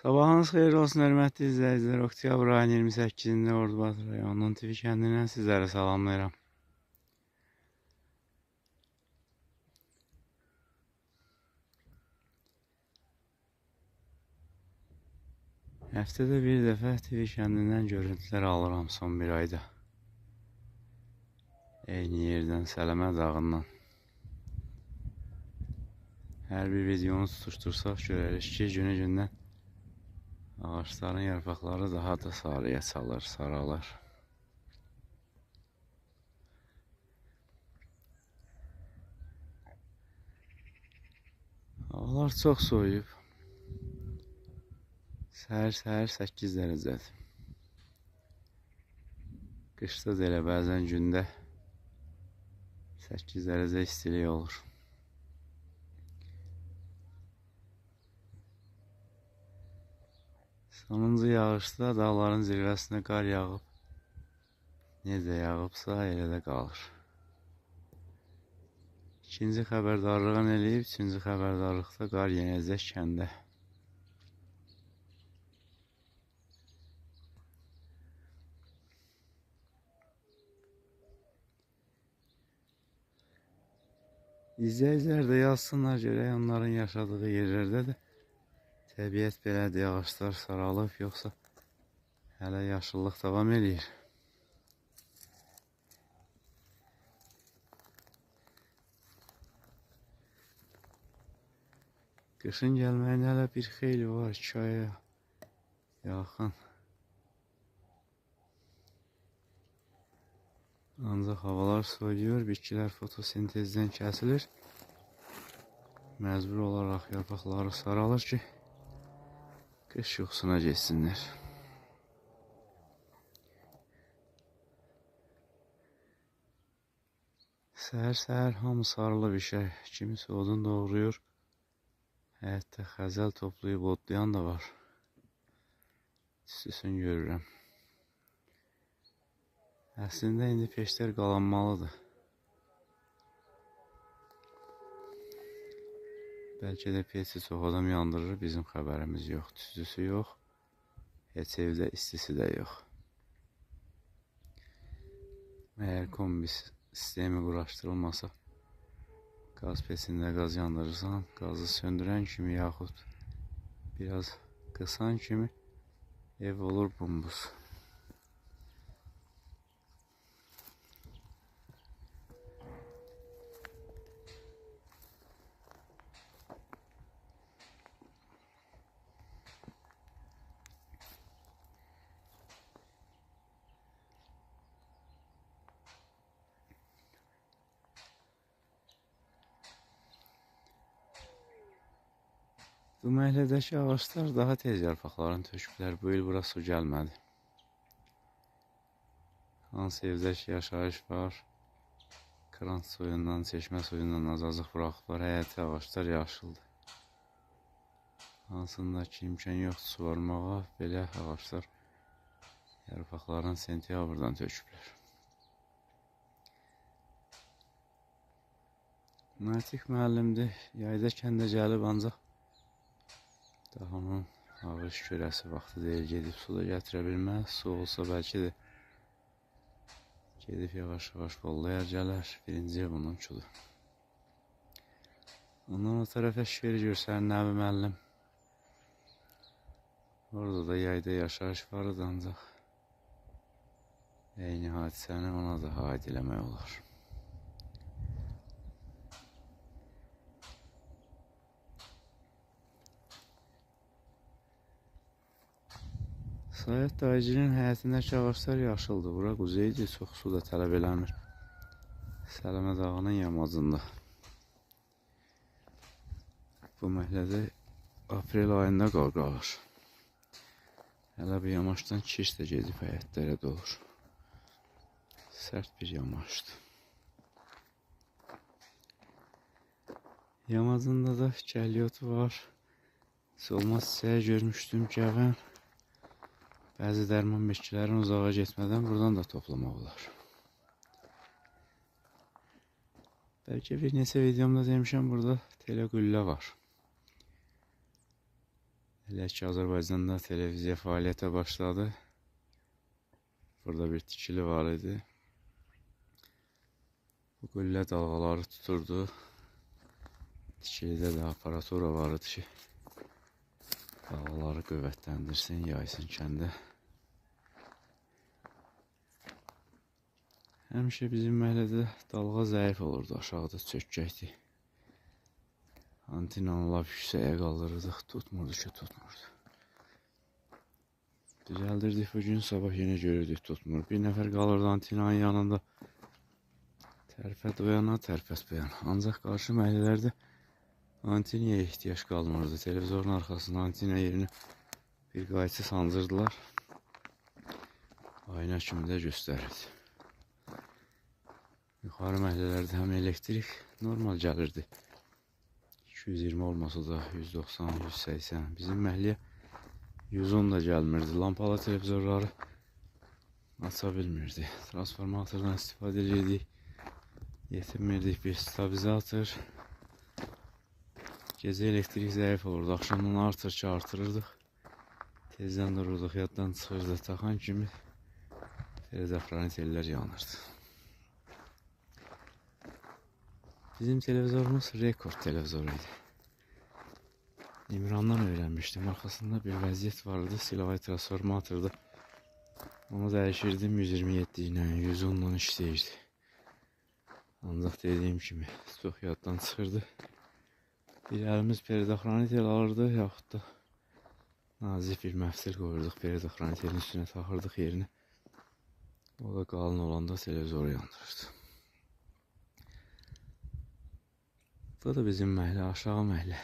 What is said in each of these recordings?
Sabahınız xeyir olsun hörmətli izləyicilər. Oktyabr ayının 28-də Ordubad rayonunun Tivi kəndindən sizlərə salamlayıram. Həftədə bir dəfə Tivi kəndindən görüntülər alıram son bir ayda. Eyni yerdən, Sələmə dağından. Hər bir videonu tutuştursaq görərik ki, günü-gündən ağaçların yarpaqları daha da sarıya çalır, saralar. Havalar çox soyuyub. Səhər 8 dərəcədir. Qışda da elə bəzən gündə 8 dərəcə istilik olur. Sonuncu yağışda dağların zirvəsinə qar yağıb. Necə yağıbsa elə də qalır. İkinci xəbərdarlığın eləyib, üçüncü xəbərdarlıqda qar yenəcək kəndə. İzləyicilər də yazsınlar, görək onların yaşadığı yerlərdə də təbiət belədir, ağaçlar saralıb, yoxsa hələ yaşıllıq davam edir. Qışın gəlməyin hələ bir xeyli var, 2 aya yaxın. Ancaq havalar soyuyor, bitkilər fotosintezdən kəsilir. Məcbur olaraq yarpaqları saralır ki, qış yuxusuna geçsinlər. Səhər hamı sarılıb işə, kimisi odun doğrayır. Həyətdə xəzəl toplayıb otlayan da var. Tüstüsünü görürəm. Əslində indi peşlər qalanmalıdır. Bəlkə də peçi çox adam yandırır, bizim xəbərimiz yox. Tüstüsü yox, heç evdə istisi də yox. Əgər kombi sistemi quraşdırılmasa, qaz peçində qaz yandırırsan, qazı söndürən kimi yaxud biraz qısan kimi ev olur bumbuz. Bu məhlədəki ağaçlar daha tez yarpaqlarını töküblər. Bu il bura su gəlmədi. Hansı evdə ki yaşayış var, kran suyundan, çeşmə suyundan az-azıq buraxıblar. Həyəti ağaçlar yaşıldır. Hansında ki imkan yoxdur suvarmağa, belə ağaçlar yarpaqlarını sentyabrdan töküblər. Natiq müəllimdir. Yayda kəndə gəlib ancaq daha onun ağır görəsi vaxtı deyil, gedib su da gətirə bilməz. Su olsa bəlkə də gedib yavaş-yavaş bollayar gələr. Birinci bunun çudur. Ondan o tərəfə şişeri görsənir Nəbi müəllim. Orada da yayda yaşayış vardı ancaq eyni hadisəni ona da aid eləmək olar. Sayət dayıcının həyətindəki ağaçlar yaşıldır. Bura quzeydir, çox su da tələb eləmir. Sələmə dağının yamacında. Bu məhəllədə aprel ayında qar qalır. Hələ bu yamaçdan kiş də gedib həyətlərə dolur. Sərt bir yamaçdır. Yamacında da gəlyotu var. Solmaz çiçəyi görmüşdüm, gəvən. Bəzi dərman bitkilərin uzağa getmədən buradan da toplamaq olar. Bəlkə bir neçə videomda demişəm, burada telegüllə var. Elə ki Azərbaycanda televiziya fəaliyyətə başladı. Burada bir tikili var idi. Bu qüllə dalğaları tuturdu. Tikilidə də aparatura var idi ki, dalğaları qüvvətləndirsin, yaysın kəndə. Həmişə bizim məhəllədə dalğa zəif olurdu, aşağıda çökkəkdi. Antenanı laf yüksəyə qaldırırdıq, tutmurdu ki, tutmurdu. Düzəldirdik bugün, sabah yenə görürdük, tutmur. Bir nəfər qalırdı antenanın yanında. Tərpət o yana, tərpət bu yana. Ancaq qarşı məhəllələrdə antenaya ehtiyac qalmırdı. Televizorun arxasında antena yerini bir qayçı sancırdılar. Ayna kimi də göstərirdi. Yuxarı məhəllələrdə həm elektrik normal gəlirdi. 220 olmasa da 190, 180. Bizim məhəlləyə 110 da gəlmirdi. Lampalı televizorları aça bilmirdi. Transformatordan istifadə edirdik. Yetirmirdik bir stabilizator. Gecə elektrik zəif olurdu. Axşamdan artır ki artırırdıq. Tezdən dururduq, yaddan çıxırdı. Taxan kimi telefon yanırdı. Bizim televizorumuz rekord televizoru idi. İmran'dan öyrənmişdim. Arxasında bir vəziyyət vardı. Silavay transformatorda. Onu dəyişirdim 127 ilə, 110 ilə işləyirdi. Ancaq dediyim kimi çox yaddan çıxırdı. Bir əlimiz peridoxranitel alırdı, yaxud da nazik bir məftil qoyurduq. Peridoxranitelin üstünə taxırdıq yerinə. O da qalın olanda televizoru yandırırdı. Bu da bizim məhəllə, aşağı məhəllə.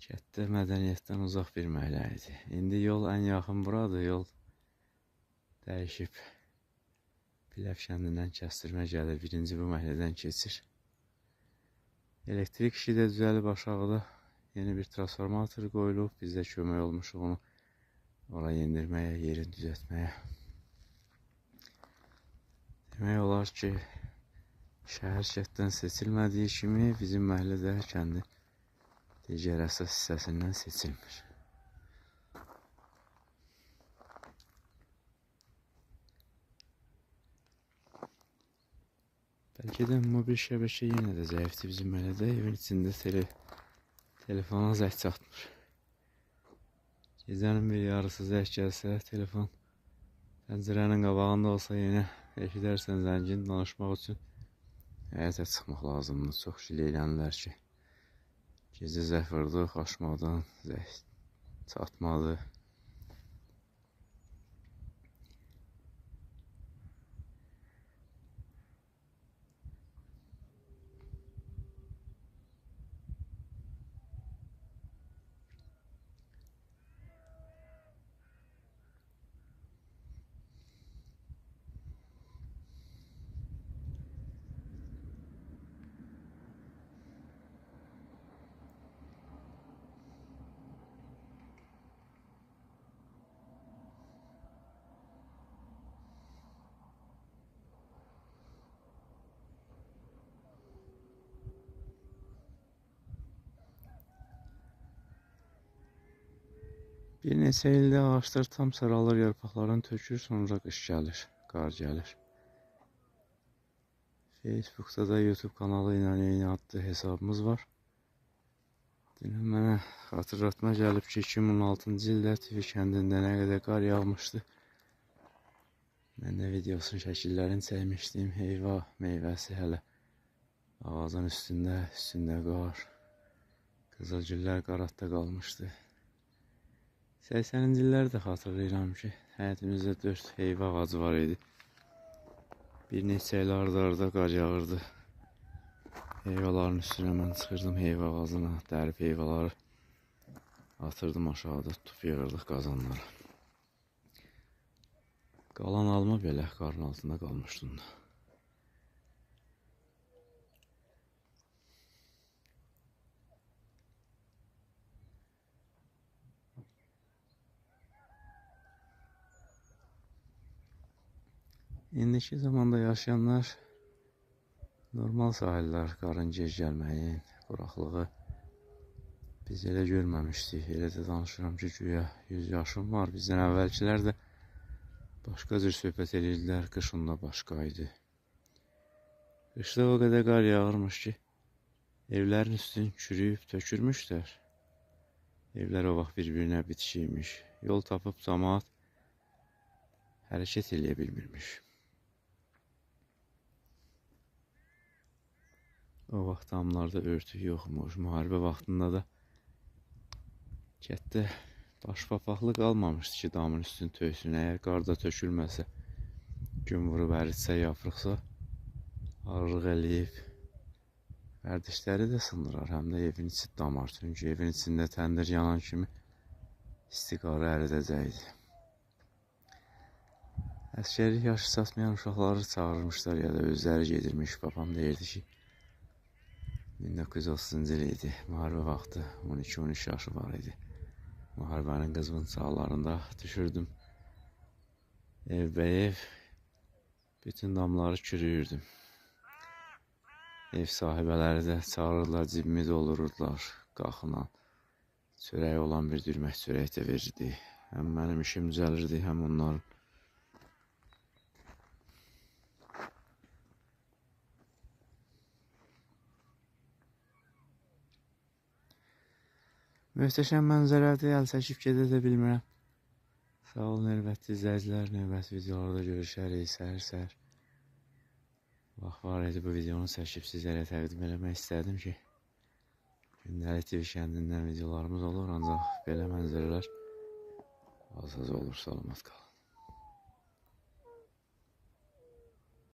Kətdə mədəniyyətdən uzaq bir məhəllə idi. İndi yol ən yaxın buradır, yol dəyişib. Biləv kəndindən kəstirmə gəlir, birinci bu məhəllədən keçir. Elektrik işi də düzəlib aşağıda. Yeni bir transformator qoyulub, biz də kömək olmuşuq onu oraya indirməyə, yerini düzəltməyə. Demək olar ki, şəhər kətdən seçilmədiyi kimi bizim məhəllədə kəndi digər əsas hissəsindən seçilmir. Bəlkə də mobil şəbəkə yenə də zəifdir bizim məhəllədə. Evin içində telefona zəng çatmır. Gecənin bir yarısı zəng gəlsə, telefon pəncərənin qabağında olsa yenə eşidərsən zəngin danışmaq üçün həyətə çıxmaq lazımdır. Çox şileylənirlər ki, gecə zəng vurduq, açmadan zəng çatmadı. Bir neçə ildə ağaçlar tam saralır, yarpaqlarını tökür, sonra qış gəlir, qar gəlir. Facebook'da da YouTube kanalı ilə eyni adlı hesabımız var. Dünən mənə xatırlatma gəlib ki, 2016-cı ildə Tivik kəndində nə qədər qar yağmışdı. Mən də videosun şəkillərini çəkmişdim. Heyva meyvəsi hələ ağacın üstündə qar. Qızılgüllər qaratda qalmışdı. 80-ci illərdə xatırlayıram ki, həyətimizdə 4 heyva ağacı var idi. Bir neçə il arda qar yağırdı. Heyvaların üstünə mən çıxırdım heyva ağacına, dərib heyvaları atırdım aşağıda, tutub yığırdıq qazanlara. Qalan alma belə qarın altında qalmışdım da. İndiki zamanda yaşayanlar normal sahillər qarın gec gəlməyin, quraqlığı biz elə görməmişdik. Elə də danışıram ki, güya 100 yaşım var. Bizdən əvvəlkilər də başqa cür söhbət edirdilər. Qışın da başqa idi. Qışda o qədər qar yağırmış ki, evlərin üstünü çürüyüb tökürmüşlər. Evlər o vaxt bir-birinə bitişiymiş. Yol tapıb camaat hərəkət eləyə bilmirmiş. O vaxt damlarda örtük yoxmuş. Müharibə vaxtında da kətdə baş papaqlı qalmamışdı ki, damın üstünü töksün. Əgər qarda tökülməsə, gün vurub əritsə, yaprıqsa, ağırlıq eləyib. Vərdişləri də sındırar, həm də evin içi damar. Çünki evin içində təndir yanan kimi isti qarı əridəcəkdi. Əskərlik yaşı çatmayan uşaqları çağırmışlar ya da özləri gedirmiş. Babam deyirdi ki, 1930-cu il idi, müharibə vaxtı 12-13 yaşı var idi. Müharibənin qızğın çağlarında düşürdüm evbəyev, bütün damları çürüyürdüm. Ev sahibələri də çağırırlar, cibimi doldururdular qaxınan. Çörək olan bir dürmək çörək də verirdi. Həm mənim işim düzəlirdi, həm onların. Möhtəşəm mənzərədir, əl çəkib gedə də bilmirəm. Sağ olun, növbəti izləyicilər, növbəti videolarda görüşərik, səhər-səhər. Vaxt var idi, bu videonu çəkib sizlərə təqdim eləmək istədim ki, gündəlik TV kəndindən videolarımız olur, ancaq belə mənzərələr az-az olur, salamat qalın.